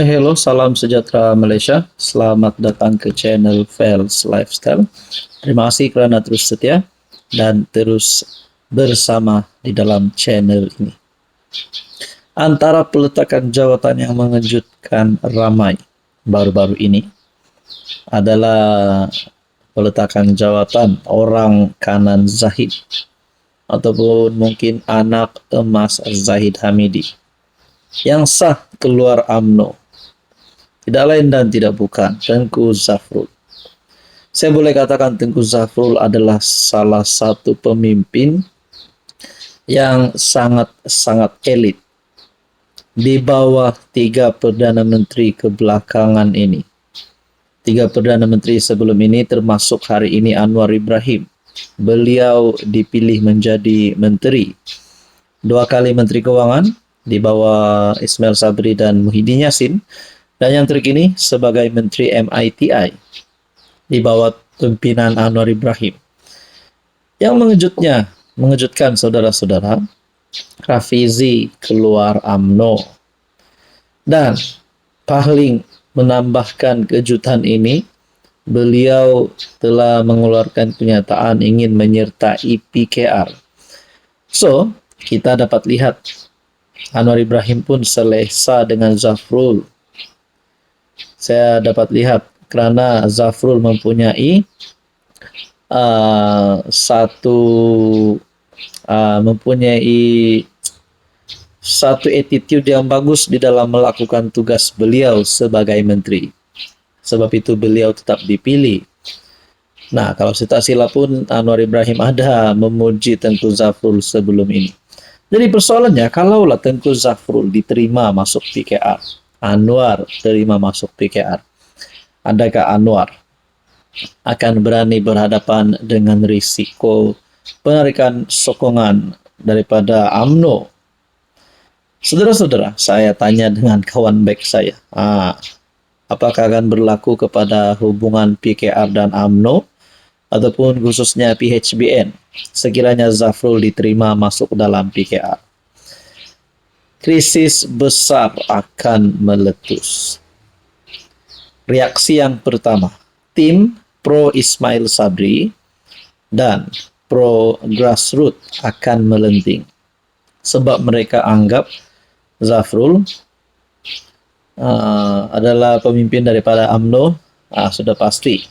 Hai, hello, salam sejahtera Malaysia. Selamat datang ke channel Fels Lifestyle. Terima kasih kerana terus setia dan terus bersama di dalam channel ini. Antara peletakan jawatan yang mengejutkan ramai baru-baru ini adalah peletakan jawatan orang kanan Zahid ataupun mungkin anak emas Zahid Hamidi yang sah keluar UMNO. Tidak lain dan tidak bukan Tengku Zafrul. Saya boleh katakan Tengku Zafrul adalah salah satu pemimpin yang sangat elit di bawah 3 Perdana Menteri kebelakangan ini. 3 Perdana Menteri sebelum ini termasuk hari ini Anwar Ibrahim. Beliau dipilih menjadi menteri. 2 kali Menteri Keuangan di bawah Ismail Sabri dan Muhyiddin Yassin. Dan yang terkini sebagai Menteri MITI di bawah pimpinan Anwar Ibrahim. Yang mengejutkan saudara-saudara, Rafizi keluar UMNO. Dan paling menambahkan kejutan ini, beliau telah mengeluarkan pernyataan ingin menyertai PKR. So, kita dapat lihat Anwar Ibrahim pun selesa dengan Zafrul. Saya dapat lihat kerana Zafrul mempunyai satu attitude yang bagus di dalam melakukan tugas beliau sebagai menteri. Sebab itu beliau tetap dipilih. Nah, kalau tak silap pun Anwar Ibrahim ada memuji Tengku Zafrul sebelum ini. Jadi persoalannya, kalaulah Tengku Zafrul diterima masuk PKR, Anwar terima masuk PKR, adakah Anwar akan berani berhadapan dengan risiko penarikan sokongan daripada UMNO? Saudara-saudara, saya tanya dengan kawan baik saya, apakah akan berlaku kepada hubungan PKR dan UMNO ataupun khususnya PHBN sekiranya Zafrul diterima masuk dalam PKR? Krisis besar akan meletus. Reaksi yang pertama, tim pro Ismail Sabri dan pro grassroots akan melenting. Sebab mereka anggap Zafrul adalah pemimpin daripada UMNO, sudah pasti.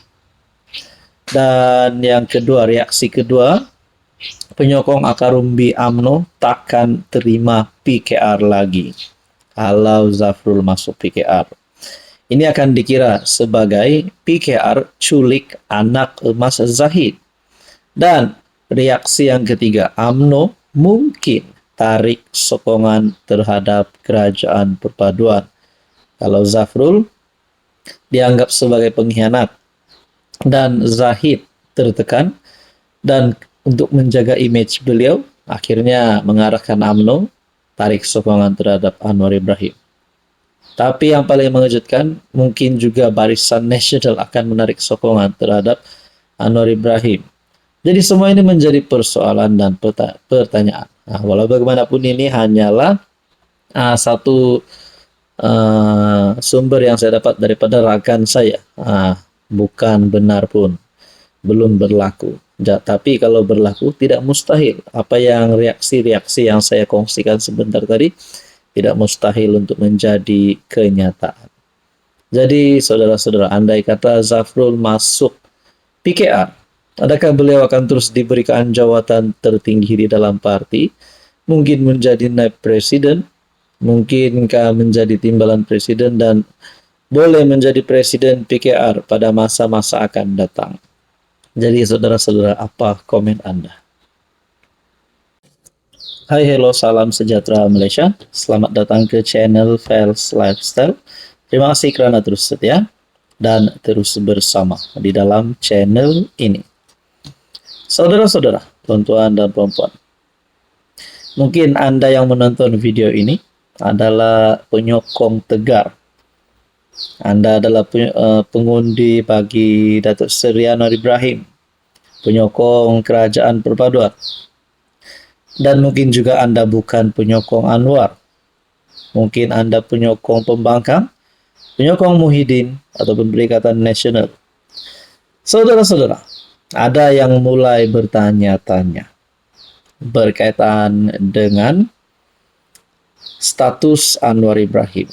Dan yang kedua, reaksi kedua, penyokong akar umbi UMNO takkan terima PKR lagi kalau Zafrul masuk PKR. Ini akan dikira sebagai PKR culik anak emas Zahid. Dan reaksi yang ketiga, UMNO mungkin tarik sokongan terhadap kerajaan perpaduan. Kalau Zafrul dianggap sebagai pengkhianat dan Zahid tertekan, dan untuk menjaga image beliau, akhirnya mengarahkan UMNO tarik sokongan terhadap Anwar Ibrahim. Tapi yang paling mengejutkan, mungkin juga Barisan Nasional akan menarik sokongan terhadap Anwar Ibrahim. Jadi semua ini menjadi persoalan dan pertanyaan. Walau bagaimanapun ini hanyalah satu sumber yang saya dapat daripada rakan saya. Bukan benar pun, belum berlaku. Tapi kalau berlaku, tidak mustahil. Apa yang reaksi-reaksi yang saya kongsikan sebentar tadi, tidak mustahil untuk menjadi kenyataan. Jadi, saudara-saudara, andai kata Zafrul masuk PKR, adakah beliau akan terus diberikan jawatan tertinggi di dalam parti? Mungkin menjadi naib presiden, mungkinkah menjadi timbalan presiden, dan boleh menjadi presiden PKR pada masa-masa akan datang. Jadi saudara-saudara, apa komen Anda? Hai, hello, salam sejahtera Malaysia. Selamat datang ke channel Fels Lifestyle. Terima kasih kerana terus setia dan terus bersama di dalam channel ini. Saudara-saudara, tuan-tuan dan puan-puan, mungkin Anda yang menonton video ini adalah penyokong tegar. Anda adalah pengundi bagi Datuk Seri Anwar Ibrahim, penyokong kerajaan perpaduan. Dan mungkin juga Anda bukan penyokong Anwar. Mungkin Anda penyokong pembangkang penyokong Muhyiddin ataupun Perikatan Nasional. Saudara-saudara, ada yang mulai bertanya-tanya berkaitan dengan status Anwar Ibrahim.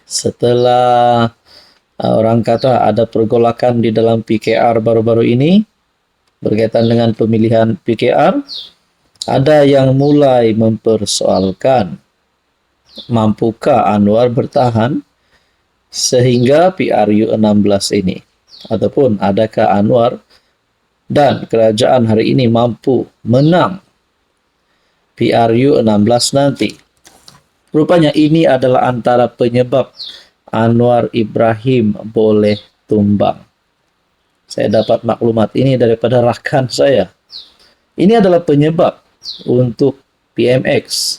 Setelah orang kata ada pergolakan di dalam PKR baru-baru ini berkaitan dengan pemilihan PKR, ada yang mulai mempersoalkan mampukah Anwar bertahan sehingga PRU 16 ini, ataupun adakah Anwar dan kerajaan hari ini mampu menang PRU 16 nanti. Rupanya ini adalah antara penyebab Anwar Ibrahim boleh tumbang. Saya dapat maklumat ini daripada rakan saya. Ini adalah penyebab untuk PMX,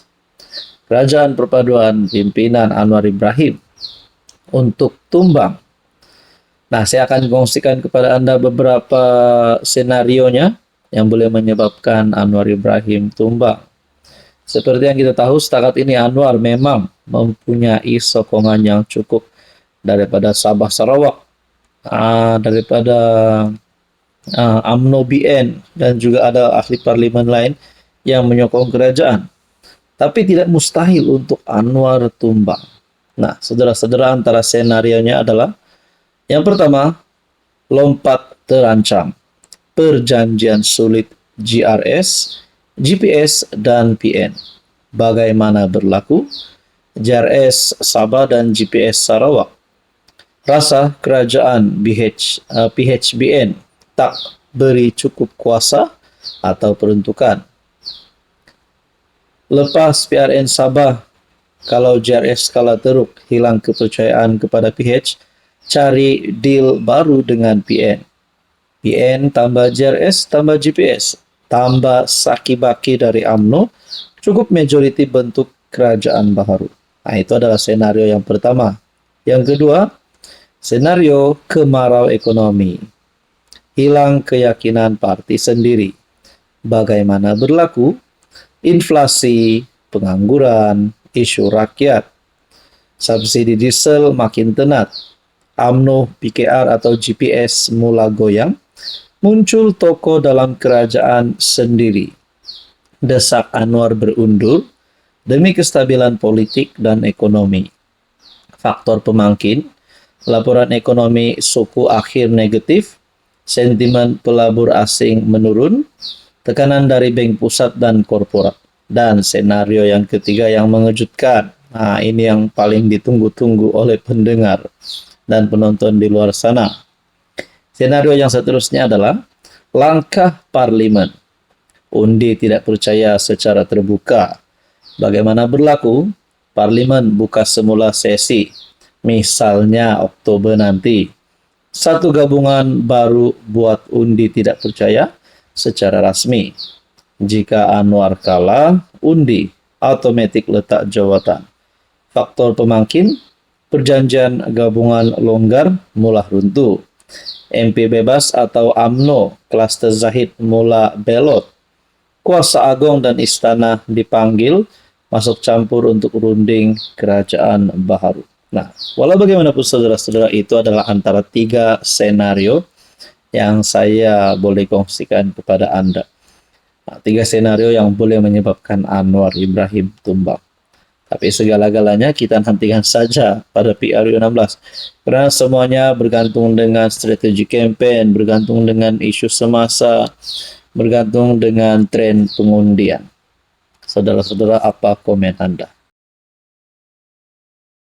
Kerajaan Perpaduan Pimpinan Anwar Ibrahim, untuk tumbang. Nah, saya akan kongsikan kepada Anda beberapa senarionya yang boleh menyebabkan Anwar Ibrahim tumbang. Seperti yang kita tahu, setakat ini Anwar memang mempunyai sokongan yang cukup daripada Sabah Sarawak, daripada UMNO BN, dan juga ada ahli parlimen lain yang menyokong kerajaan. Tapi tidak mustahil untuk Anwar tumbang. Nah, saudara-saudara, antara senarionya adalah yang pertama, lompat terancam, perjanjian sulit GRS, GPS, dan PN. Bagaimana berlaku? GRS Sabah dan GPS Sarawak. Rasa kerajaan PHBN tak beri cukup kuasa atau peruntukan. Lepas PRN Sabah, kalau GRS skala teruk hilang kepercayaan kepada PH, cari deal baru dengan PN. PN tambah GRS tambah GPS, tambah saki-baki dari UMNO, cukup majoriti bentuk kerajaan baru. Nah, itu adalah senario yang pertama. Yang kedua, senario kemarau ekonomi. Hilang keyakinan parti sendiri. Bagaimana berlaku? Inflasi, pengangguran, isu rakyat, subsidi diesel makin tenat, UMNO, PKR atau GPS mula goyang, muncul tokoh dalam kerajaan sendiri. Desak Anwar berundur demi kestabilan politik dan ekonomi. Faktor pemangkin, laporan ekonomi suku akhir negatif, sentimen pelabur asing menurun, tekanan dari bank pusat dan korporat. Dan senario yang ketiga yang mengejutkan. Nah, ini yang paling ditunggu-tunggu oleh pendengar dan penonton di luar sana. Senario yang seterusnya adalah langkah parlimen. Undi tidak percaya secara terbuka. Bagaimana berlaku? Parlimen buka semula sesi, misalnya Oktober nanti. Satu gabungan baru buat undi tidak percaya secara rasmi. Jika Anwar kalah, undi otomatis letak jawatan. Faktor pemangkin, perjanjian gabungan longgar mula runtuh. MP bebas atau UMNO, klaster Zahid mula belot. Kuasa Agung dan Istana dipanggil masuk campur untuk runding kerajaan baru. Nah, walau bagaimanapun saudara-saudara, itu adalah antara 3 senario yang saya boleh kongsikan kepada Anda. Nah, 3 senario yang boleh menyebabkan Anwar Ibrahim tumbang. Tapi segala-galanya kita nantikan saja pada PRU 16. Karena semuanya bergantung dengan strategi campaign, bergantung dengan isu semasa, bergantung dengan tren pengundian. Saudara-saudara, apa komen Anda?